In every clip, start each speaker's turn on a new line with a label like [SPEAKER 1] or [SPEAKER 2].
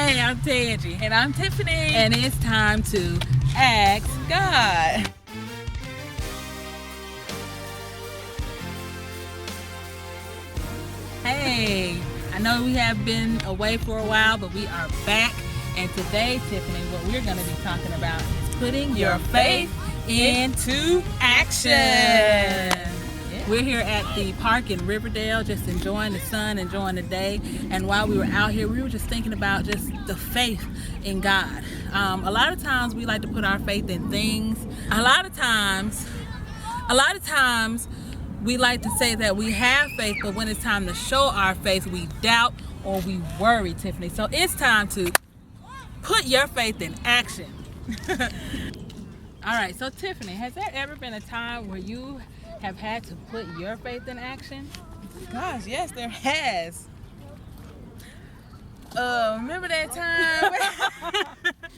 [SPEAKER 1] Hey, I'm Tangie. And I'm Tiffany. And it's time to ask God. Hey, I know we have been away for a while, but we are back. And today, Tiffany, what we're going to be talking about is putting your faith into action. We're here at the park in Riverdale, just enjoying the sun, enjoying the day. And while we were out here, we were just thinking about just the faith in God. A lot of times we like to put our faith in things. A lot of times we like to say that we have faith, but when it's time to show our faith, we doubt or we worry, Tiffany. So it's time to put your faith in action. All right, so Tiffany, has there ever been a time where you have had to put your faith in action?
[SPEAKER 2] Gosh, yes, there has. Remember that time?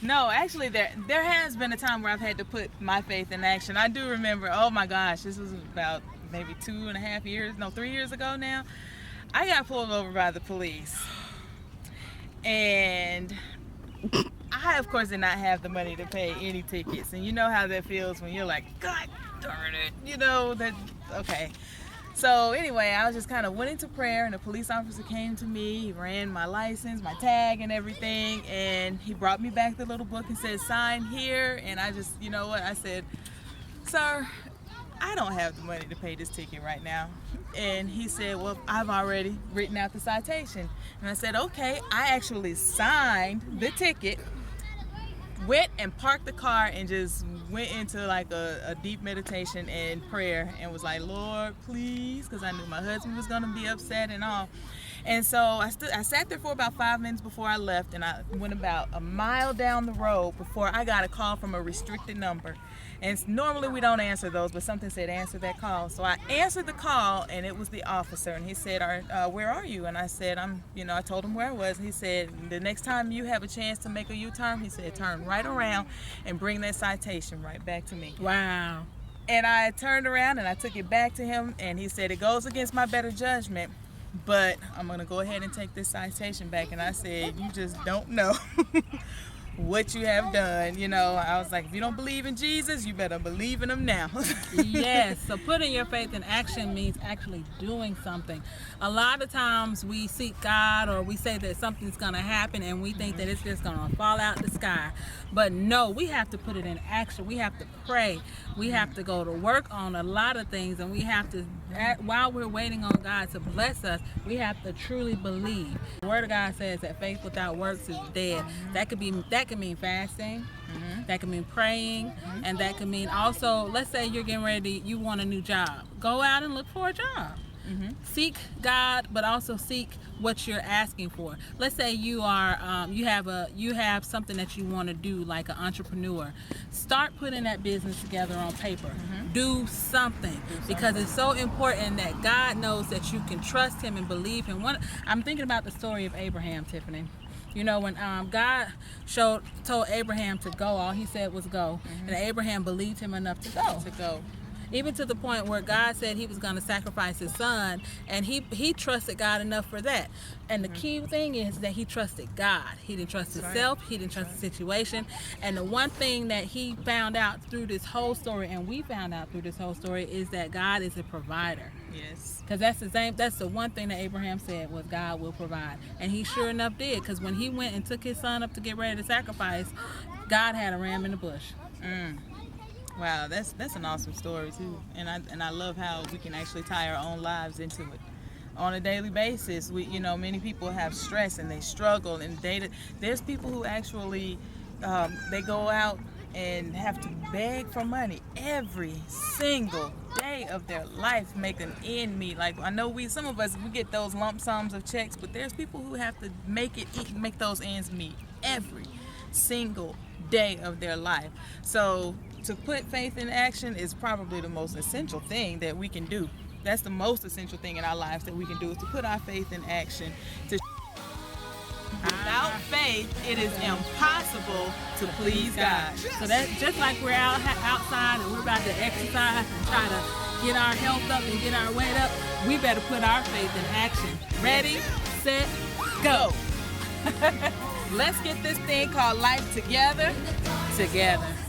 [SPEAKER 2] No, actually, there has been a time where I've had to put my faith in action. I do remember, oh my gosh, this was about maybe 3 years ago now. I got pulled over by the police. And I, of course, did not have the money to pay any tickets. And you know how that feels when you're like, God darn it, you know, that, okay. So anyway, I was just kind of went into prayer, and a police officer came to me. He ran my license, my tag, and everything, and he brought me back the little book and said, sign here. And I just, you know what, I said, sir, I don't have the money to pay this ticket right now. And he said, well, I've already written out the citation. And I said, okay. I actually signed the ticket, went and parked the car, and just went into like a deep meditation and prayer, and was like, Lord, please, because I knew my husband was going to be upset and all. And so I sat there for about 5 minutes before I left, and I went about a mile down the road before I got a call from a restricted number. And normally we don't answer those, but something said answer that call. So I answered the call, and it was the officer, and he said, where are you? And I said, I told him where I was. He said, the next time you have a chance to make a U-turn, he said, turn right around and bring that citation right back to me.
[SPEAKER 1] Wow.
[SPEAKER 2] And I turned around and I took it back to him, and he said, it goes against my better judgment, but I'm going to go ahead and take this citation back. And I said, you just don't know what you have done. You know, I was like, if you don't believe in Jesus, you better believe in him now.
[SPEAKER 1] Yes, so putting your faith in action means actually doing something. A lot of times we seek God, or we say that something's going to happen, and we think that it's just going to fall out the sky. But no, we have to put it in action. We have to pray. We have to go to work on a lot of things, and we have to, while we're waiting on God to bless us, we have to truly believe. The Word of God says that faith without works is dead. That can mean fasting. That can mean praying, and that can mean also, let's say you're getting ready, you want a new job. Go out and look for a job. Seek God, but also seek what you're asking for. Let's say you are you have something that you want to do, like an entrepreneur. Start putting that business together on paper. Do something, because it's so important that God knows that you can trust Him and believe Him. I'm thinking about the story of Abraham, Tiffany. You know, when God told Abraham to go, all He said was go. And Abraham believed Him enough to go. Even to the point where God said He was going to sacrifice His son, and he trusted God enough for that. And the key thing is that he trusted God. He didn't trust himself. He didn't trust the situation. And the one thing that he found out through this whole story, and we found out through this whole story, is that God is a provider.
[SPEAKER 2] Yes.
[SPEAKER 1] Because that's the one thing that Abraham said was God will provide. And he sure enough did, because when he went and took his son up to get ready to sacrifice, God had a ram in the bush.
[SPEAKER 2] Wow, that's an awesome story too, and I love how we can actually tie our own lives into it on a daily basis. Many people have stress and they struggle, and there's people who actually they go out and have to beg for money every single day of their life, make an end meet. Like, I know some of us get those lump sums of checks, but there's people who have to make those ends meet every single day of their life. So to put faith in action is probably the most essential thing that we can do. That's the most essential thing in our lives that we can do, is to put our faith in action. Without faith, it is impossible to please God.
[SPEAKER 1] So that's just like we're outside and we're about to exercise and try to get our health up and get our weight up. We better put our faith in action. Ready, set, go.
[SPEAKER 2] Let's get this thing called life together.
[SPEAKER 1] Together.